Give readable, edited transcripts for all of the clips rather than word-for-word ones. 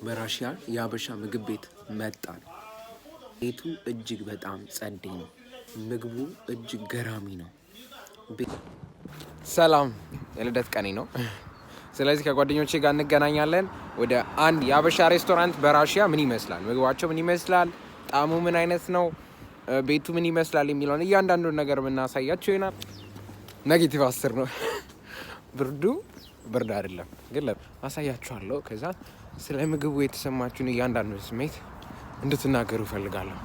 በራሺያ የሀበሻ ምግብ ቤት መጣን። ቤቱ እጅግ በጣም ጸዴ ነው። ምግቡ እጅግ ገራሚ ነው። ሰላም፣ የልደት ቀኔ ነው። ስለዚህ ከጓደኞቼ ጋር እንገናኛለን። ወደ አንድ የሀበሻ ሬስቶራንት በራሺያ ምን ይመስላል፣ ምግባቸው ምን ይመስላል፣ ጣዕሙ ምን አይነት ነው፣ ቤቱ ምን ይመስላል የሚለውን እያንዳንዱን ነገር የምናሳያቸው ይሆናል። ኔጌቲቭ 10 ነው። ብርድ አይደለም ግን አሳያችኋለሁ። ከዛ ስለ ምግቡ የተሰማችሁን እያንዳንዱ ስሜት እንድትናገሩ እፈልጋለሁ።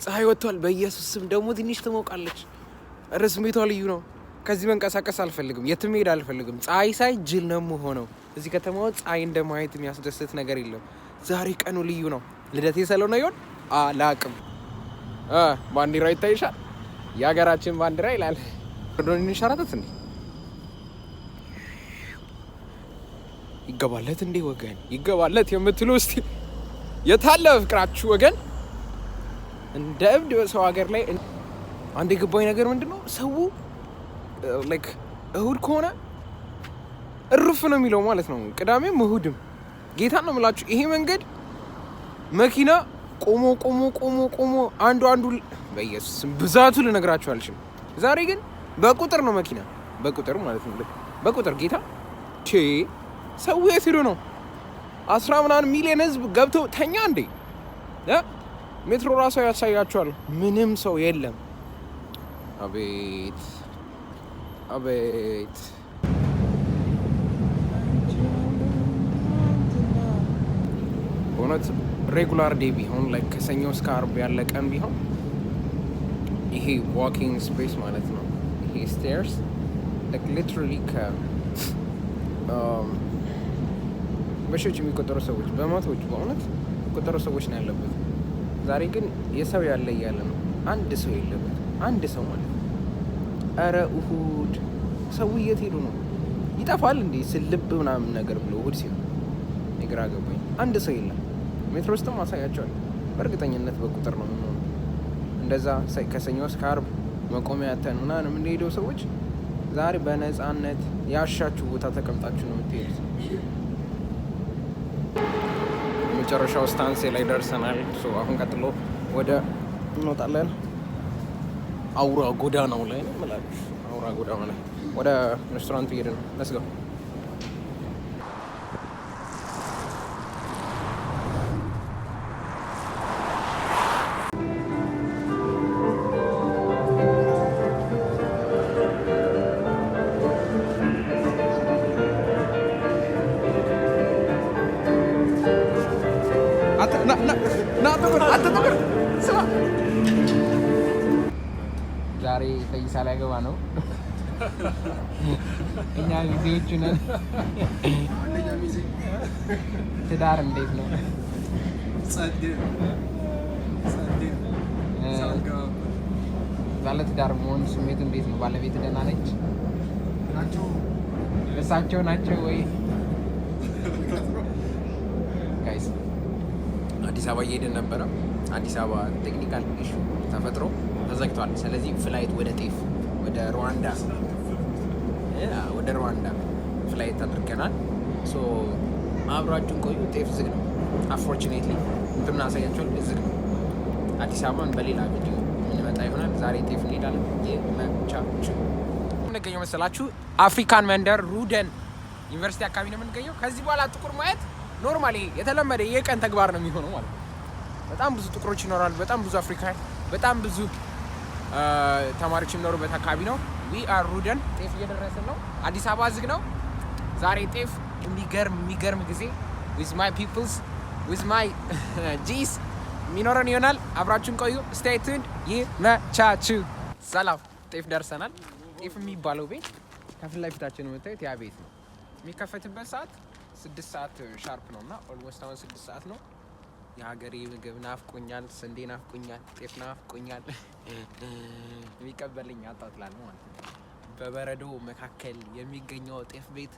ፀሐይ ወጥቷል። በኢየሱስ ስም ደግሞ ትንሽ ትሞቃለች። ኧረ ስሜቷ ልዩ ነው። ከዚህ መንቀሳቀስ አልፈልግም፣ የትም መሄድ አልፈልግም። ፀሐይ ሳይ ጅል ነው የምሆነው። እዚህ ከተማ ውስጥ ፀሐይ እንደማየት የሚያስደስት ነገር የለም። ዛሬ ቀኑ ልዩ ነው። ልደቴ ስለሆነ ይሆን አላቅም። ባንዲራ ይታይሻል? የሀገራችን ባንዲራ ይላል። ዶን እንሸራተት እንዴ? ይገባለት እንዴ ወገን? ይገባለት የምትሉ እስቲ የታለ ፍቅራችሁ ወገን? እንደ እብድ በሰው ሀገር ላይ አንድ የገባኝ ነገር ምንድነው? ሰው ላይክ እሁድ ከሆነ እርፍ ነው የሚለው ማለት ነው። ቅዳሜም እሁድም ጌታ ነው የምላችሁ። ይሄ መንገድ መኪና ቆሞ አንዱ በኢየሱስ ብዛቱ ልነግራችሁ አልችልም። ዛሬ ግን በቁጥር ነው መኪና፣ በቁጥር ማለት ነው። በቁጥር ጌታ ሰው የት ሄዶ ነው? 10 ምናምን ሚሊዮን ህዝብ ገብቶ ተኛ እንዴ? ሜትሮ ራሱ ያሳያችኋል። ምንም ሰው የለም። አቤት አቤት። በእውነት ሬጉላር ዴይ ቢሆን ላይ ከሰኞ እስከ አርብ ያለ ቀን ቢሆን ይሄ ዋኪንግ ስፔስ ማለት ነው። ይሄ ስቴርስ ሊትራሊ በሺዎች የሚቆጠሩ ሰዎች፣ በመቶዎች በእውነት የሚቆጠሩ ሰዎች ነው ያለበት። ዛሬ ግን የሰው ያለ እያለ ነው። አንድ ሰው የለበት። አንድ ሰው ማለት ነው። ኧረ እሁድ ሰው የት ሄዱ ነው? ይጠፋል እንዴ ስልብ ምናምን ነገር ብሎ እሁድ ሲሆን የግራ ገባኝ። አንድ ሰው የለም። ሜትሮ ውስጥም አሳያቸዋል። በእርግጠኝነት በቁጥር ነው የምንሆነው። እንደዛ ከሰኞ እስከ አርብ መቆሚያ ያተን ምናምን የምንሄደው ሰዎች ዛሬ በነፃነት ያሻችሁ ቦታ ተቀምጣችሁ ነው የምትሄዱት። መጨረሻው ስታንሴ ላይ ደርሰናል። አሁን ቀጥሎ ወደ እንወጣለን። አውራ ጎዳናው ላይ ነው የምላችሁ። አውራ ጎዳናው ላይ ወደ ሬስቶራንቱ እየሄድን ነው። ለስ ጎ ዛሬ ፈይሳ ላይ ገባ ነው። እኛ ጊዜዎቹ ነን። ትዳር እንዴት ነው? ባለ ትዳር መሆን ስሜቱ እንዴት ነው? ባለቤት ደህና ነች? እሳቸው ናቸው ወይ? ጋይስ አዲስ አበባ እየሄድን ነበረ። አዲስ አበባ ቴክኒካል ኢሹ ተፈጥሮ ተዘግቷል። ስለዚህ ፍላይት ወደ ጤፍ ወደ ሩዋንዳ ፍላይት አድርገናል። ሶ አብራችሁን ቆዩ። ጤፍ ዝግ ነው። አንፎርቹኔትሊ እንትናሳያቸዋል፣ ዝግ ነው። አዲስ አበባን በሌላ ቪዲዮ የምንመጣ ይሆናል። ዛሬ ጤፍ እንሄዳለን። የመቻችሁ የምንገኘው መሰላችሁ አፍሪካን መንደር ሩደን ዩኒቨርሲቲ አካባቢ ነው የምንገኘው። ከዚህ በኋላ ጥቁር ማየት ኖርማሊ የተለመደ የቀን ተግባር ነው የሚሆነው ማለት ነው። በጣም ብዙ ጥቁሮች ይኖራሉ። በጣም ብዙ አፍሪካን፣ በጣም ብዙ ተማሪዎች የሚኖሩበት አካባቢ ነው። ዊ አር ሩደን። ጤፍ እየደረስን ነው። አዲስ አበባ ዝግ ነው ዛሬ። ጤፍ የሚገርም ጊዜ with my peoples with my ጂስ የሚኖረን ይሆናል። አብራችሁን ቆዩ። stay tuned። ይመቻችሁ። ሰላም። ጤፍ ደርሰናል። ጤፍ የሚባለው ቤት ከፊት ለፊታችን የምታዩት ያ ቤት ነው። የሚከፈትበት ሰዓት 6 ሰዓት ሻርፕ ነው እና ኦልሞስት አሁን 6 ሰዓት ነው። የሀገሬ ምግብ ናፍቆኛል። ስንዴ ናፍቆኛል። ጤፍ ናፍቆኛል። የሚቀበልኝ አጣጥላል ማለት ነው። በበረዶ መካከል የሚገኘው ጤፍ ቤት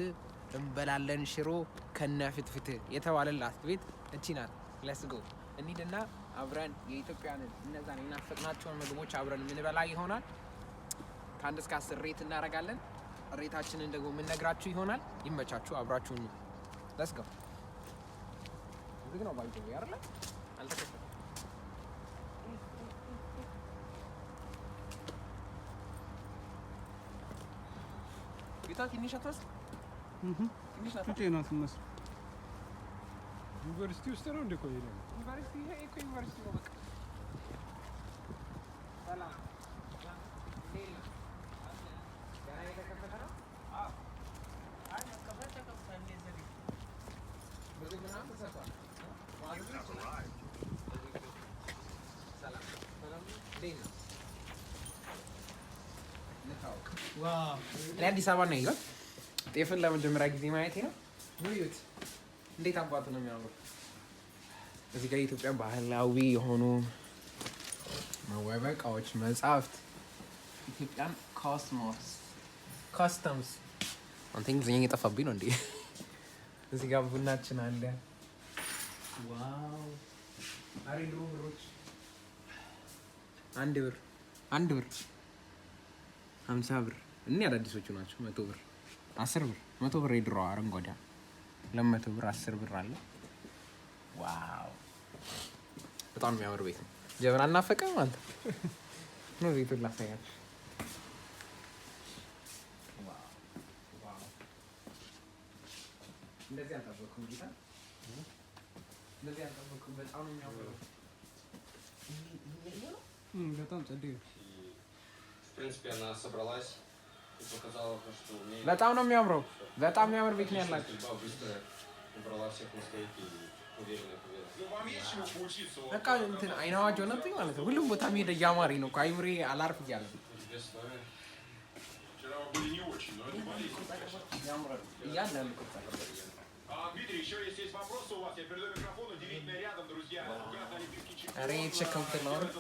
እንበላለን ሽሮ ከነ ፍትፍት የተባለላት ቤት እቺ ናት። ሌትስ ጎ እንሂድና አብረን የኢትዮጵያንን እነዛን የናፈቅናቸውን ምግቦች አብረን የምንበላ ይሆናል። ከ1 እስከ 10 ሬት እናደርጋለን። ሬታችንን ደግሞ የምንነግራችሁ ይሆናል። ይመቻችሁ። አብራችሁን ሌትስ ጎ ዝግ ነው ባይዘው ያረለ አልተከፈተም። ቤታ ትንሽ አትመስል ትንሽ ናት መስል ዩኒቨርሲቲ ውስጥ ነው እንደ ቆይ ነው ዩኒቨርሲቲ ይሄ እኮ ዩኒቨርሲቲ ነው። በቃ ሰላም ሌላ ገና የተከፈተ ነው። አዎ አይ ከፈተ ከፈተ እንደዚህ በዚህ ምናምን ተሰጥቷል። ሰላም ሰላም ሌላ ዋው አዲስ አበባ ነው ይላል። ጤፍን ለመጀመሪያ ጊዜ ማየቴ ነው። ውይዩት እንዴት አባቱ ነው የሚያምሩ። እዚህ ጋር የኢትዮጵያ ባህላዊ የሆኑ መዋቢያ እቃዎች፣ መጽሐፍት፣ ኢትዮጵያን ካስተምስ አንተ እንግሊዝኛ እየጠፋብኝ ነው እንዴ። እዚህ ጋር ቡናችን አለ። ዋው አሬ ድሮ ብሮች 1 ብር 50 ብር እኔ አዳዲሶቹ ናቸው። 100 ብር 10 ብር 100 ብር የድሮ አረንጓዴ 200 ብር 10 ብር አለ። ዋው በጣም የሚያምር ቤት ነው። ጀበና እናፈቀም አንተ ነው ቤቱን ላሳያችሁ። ዋው እንደዚህ አልጠበኩም ጌታ፣ እንደዚህ አልጠበኩም። በጣም ነው የሚያምረው። በጣም ጸዴ ነው። В принципе, она собралась и показала то, что умеет. በጣም ነው የሚያምረው። በጣም የሚያምር ቤት ነው ያላችሁ። Судьба быстро убрала всех на стойки и уверенно повела. Ну, вам есть чему поучиться. በቃ እንትን አይናዋጅ ሆነብኝ ማለት ነው። ሁሉም ቦታ የሚሄድ እያማረኝ ነው። አይምሬ аላርፍ እያለ ነው። Тебе с вами. Вчера вы были не очень, но это болезненно. ያምራል እያንዳንዱ ቁጣ Дмитрий, еще если есть вопросы у вас, я передаю микрофон. Удивительно рядом, друзья. Двукратный олимпийский чемпион. ኧረ የተሸከምኩት ነው አይደል?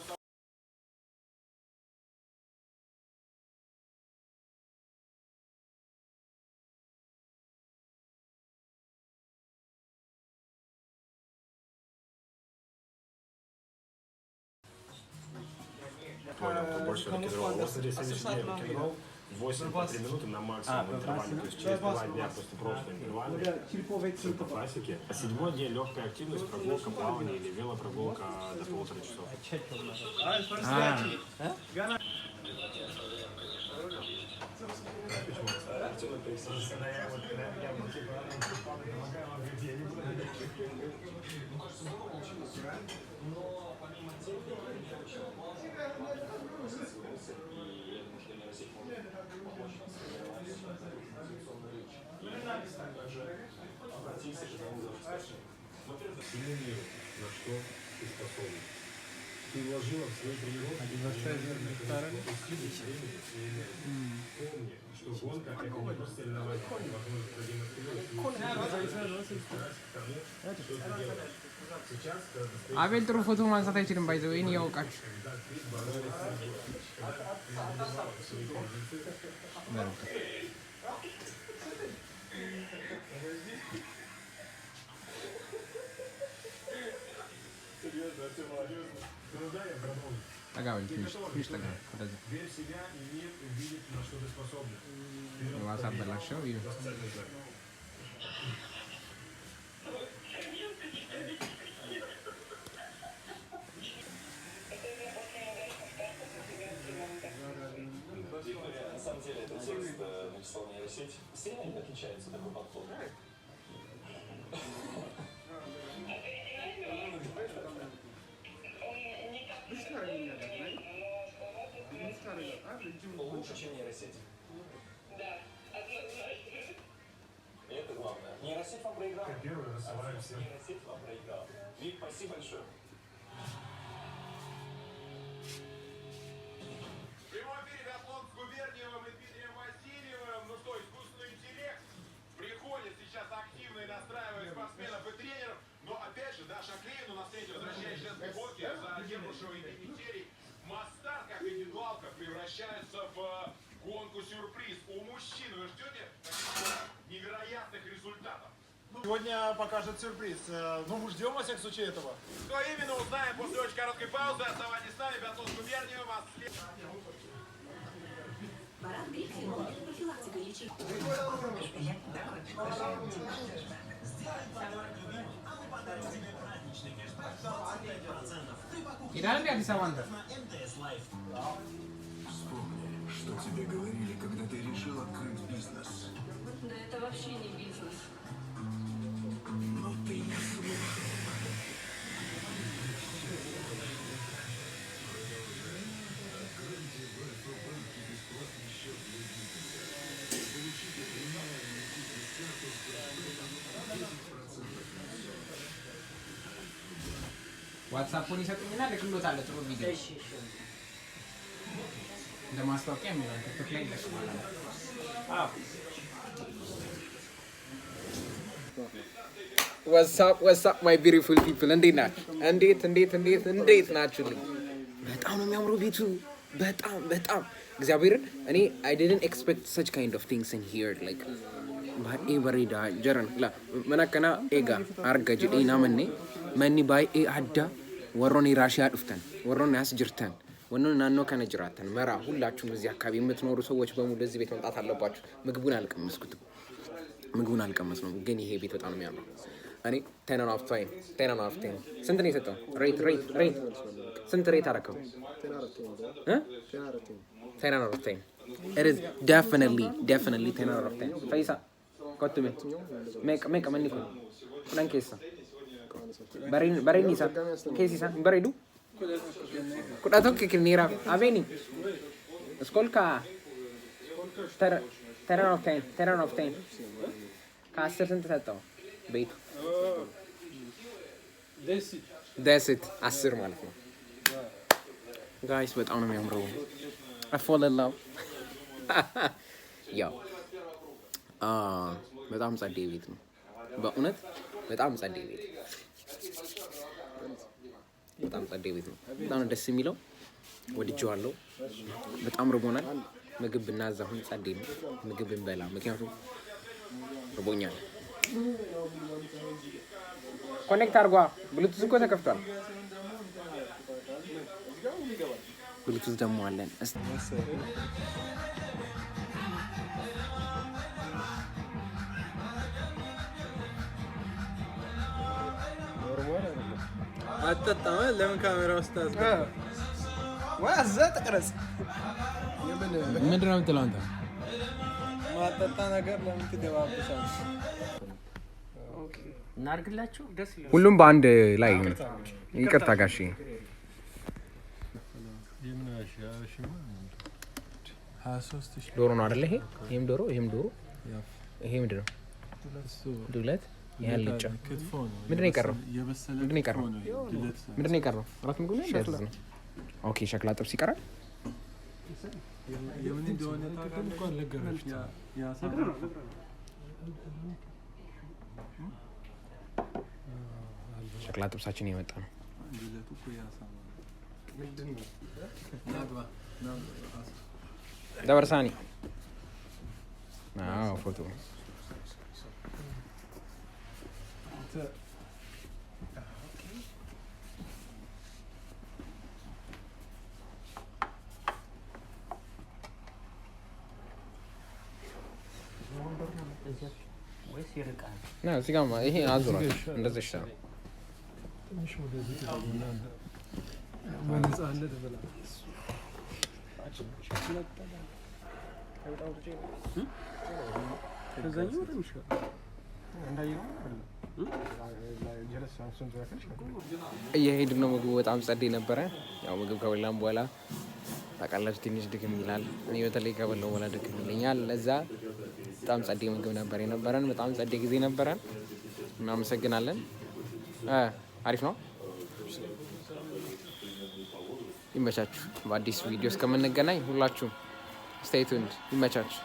Понял, кто больше рок-н-ролл. Вот смотри, следующий день рок-н-ролл 8 по 3 минуты на максимум интервале. То есть через 2 дня просто интервальный. Все по классике. А 7-й день легкая активность, прогулка, плавание или велопрогулка до 1,5 часов. Сильный, на что ты способен. Ты вложила в свои тренировки помни, что гонка это не просто соревнование, возможность продемонстрировать, что ты делаешь. Сейчас, когда አቤል ጥሩ ፎቶ ማንሳት አይችልም። ባይዘው ይሄን ያውቃችሁ серьезно, все молодежно. Ну да, я продолжу. ጠጋበል ትንሽ ጠጋ ወደዚህ Верь в себя и мир увидит, на что ты способен. ዋሳ በላሸው ይሄ На самом деле этот текст написал нейросеть. Сильно отличается такой подход? Лучше, чем нейросеть. Да, однозначно. И это главное. Нейросеть вам проиграла. Первый рассылаемся. Нейросеть вам проиграла. Вик, спасибо большое. В прямом эфире биатлон с Губерниевым и Дмитрием Васильевым. Ну что, искусственный интеллект приходит сейчас активно и настраивает спортсменов и тренеров. Но опять же, Даша Клеевна у нас третья возвращаясь женской гонки за Гербушева и Дмитрий. Масстарт, как индивидуалка, превращается в гонку-сюрприз. У мужчин вы ждете невероятных результатов? Сегодня покажет сюрприз. Ну, мы ждем во всяком случае этого. Что именно, узнаем после очень короткой паузы. Оставайтесь с нами, биатлон с Губерниевым. Баран Гриффин, профилактика лечения. Сделай так, как ты живешь. А мы подарим тебе ሄዳል እንዴ አዲስ አበባ አንተ? Вспомни, что тебе говорили, когда ты решил открыть бизнес. Да это вообще не бизнес. Но ты не слушал. ዋትስአፑን ይሰጡኝና ልክሎታለሁ ጥሩ ቪዲዮ እንደ ማስታወቂያ የሚሆን ቲክቶክ ላይ ይለቅማል። ዋትስአፕ ማይ ቢዩቲፉል ፒፕል እንዴት ናችሁ? እንዴት ናችሁልኝ? በጣም ነው የሚያምረው ቤቱ በጣም እግዚአብሔርን እኔ I didn't expect such kind of things in here like baay'ee bareeda jiran la mana kana eega arga jedhee namanne manni baay'ee adda warroonni raashiyaa dhuftan warroonni as jirtan warroonni naannoo kana jiraatan mara ሁላችሁም እዚህ አካባቢ የምትኖሩ ሰዎች በሙሉ እዚህ ቤት መምጣት አለባችሁ። ምግቡን አልቀመስኩትም ግን ይሄ ቤት በጣም ነው የሚያምረው። እኔ 10 out of 10 ስንት ነው የሰጠው? ሬት ስንት ሬት አደረከው? 10 out of 10 it is definitely 10 out of 10 ፈይሳ ኮትሜ ሜቅ መንኩ ፍራንክ ኬሳ በሬኒሳ ኬሲሳ በሬዱ ኩዳቶ ከክኒራ አቬኒ ስኮልካ 10 out of 10 ከ10 ስንት ሰጠው ቤቱ? ደስት 10 ማለት ነው ጋይስ። በጣም ነው የሚያምረው። I fall in love ያው በጣም ጸዴ ቤት ነው በእውነት በጣም ጸዴ ቤት ነው። በጣም ደስ የሚለው ወድጄዋለሁ። በጣም ርቦናል። ምግብ ብናዛ አሁን ጸዴ ነው ምግብ እንበላ፣ ምክንያቱም ርቦኛል። ኮኔክት አድርጓ። ብሉቱዝ እኮ ተከፍቷል። ብሉቱዝ ደግሞ አለን። አትጠጣም። ለምን ካሜራ ውስጥ ታዝጋ? ዋዛ ተቀረጽ። ምንድን ነው የምትለው አንተ? ማጠጣ ነገር ለምን ትገባብሻለሽ? እናድርግላችሁ። ደስ ይላል። ሁሉም በአንድ ላይ ይቅርታ ጋሺ። ዶሮ ነው አይደለ? ይሄም ዶሮ ይሄ ምንድን ነው? ዱለት። ይሄ አልጫ ምንድን ነው የቀረው? አራት ምግብ ነው። ኦኬ ሸክላ ጥብስ ይቀራል። ሸክላ ጥብሳችን የመጣ ነው። ደበርሳኒ ፎቶ እዚህ ጋር ይሄ አዙሯል። እንደዚህ ይሻላል። እየሄድን ነው። ምግቡ በጣም ጸዴ ነበረ። ያው ምግብ ከበላን በኋላ ታውቃላችሁ ትንሽ ድክም ይላል። እኔ በተለይ ከበላሁ በኋላ ድክም ይለኛል። ለዛ በጣም ጸዴ ምግብ ነበር የነበረን። በጣም ጸዴ ጊዜ ነበረን። እናመሰግናለን። አሪፍ ነው። ይመቻችሁ። በአዲስ ቪዲዮ እስከምንገናኝ ሁላችሁም ስቴይ ቱንድ። ይመቻችሁ።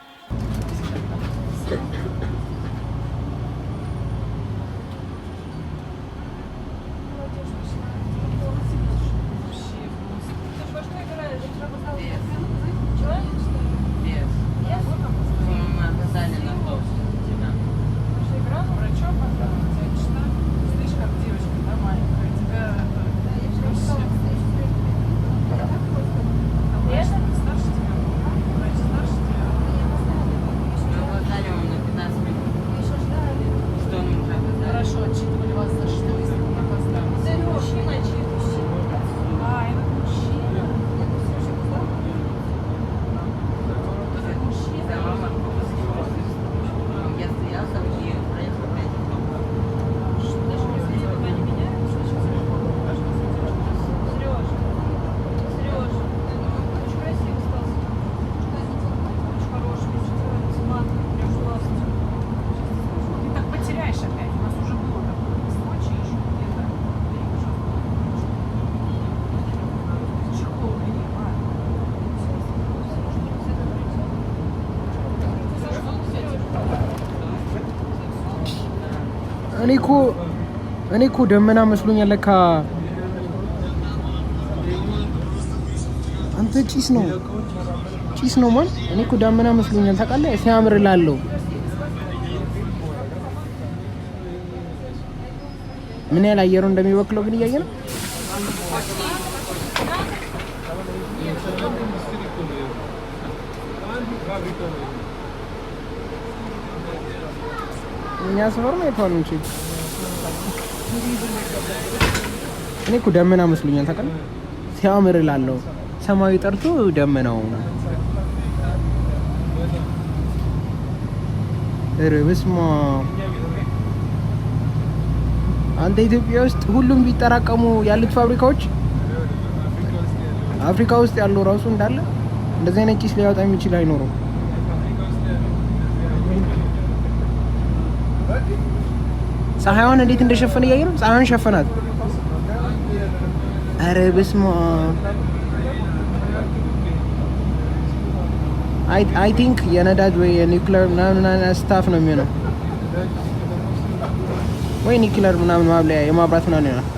እኮ ደመና መስሎኛል ለካ አንተ ጭስ ነው ማን እኔ እኮ ደመና መስሎኛል ታውቃለህ ሲያምር እላለሁ ምን ያህል አየሩ እንደሚወክለው ግን እያየ ነው እኛ ሰፈር ነው የቷን እንጂ እኔ እኮ ደመና መስሎኛል ታውቃለህ ሲያምር እላለሁ ሰማዩ ጠርቶ ደመናው በስመ አብ አንተ ኢትዮጵያ ውስጥ ሁሉም ቢጠራቀሙ ያሉት ፋብሪካዎች አፍሪካ ውስጥ ያለው ራሱ እንዳለ እንደዚህ አይነት ጭስ ሊያወጣ የሚችል አይኖርም ፀሐይዋን እንዴት እንደሸፈነ እያየህ ነው ፀሐይዋን ሸፈናት ኧረ በስመ አብ አይ ቲንክ የነዳጅ ወይ የኒውክሌር ምናምን ስታፍ ነው የሚሆነው ወይ ኒውክሌር ምናምን ማብለያ የማብራት ምናምን ይሆናል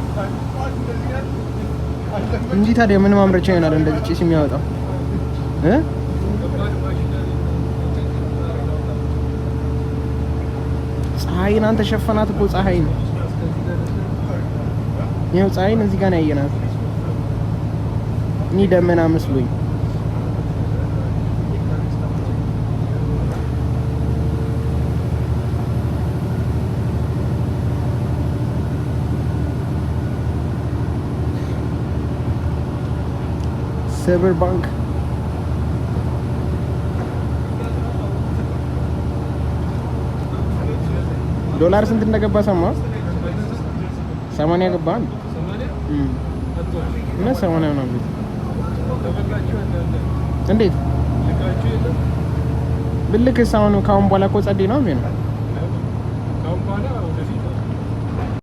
እንጂ ታዲያ ምን ማምረቻ ይሆናል እንደዚህ ጭስ የሚያወጣው ፀሐይን አንተ ሸፈናት እኮ ፀሐይን ይኸው ፀሐይን እዚህ ጋር ነው ያየናት እኔ ደመና መስሎኝ ሰበር ባንክ ዶላር ስንት እንደገባ ሰማ 80 ገባ እና 80 ነው እንዴት ብልክ ሳውኑ ካሁን በኋላ እኮ ጸዴ ነው የሚሆነው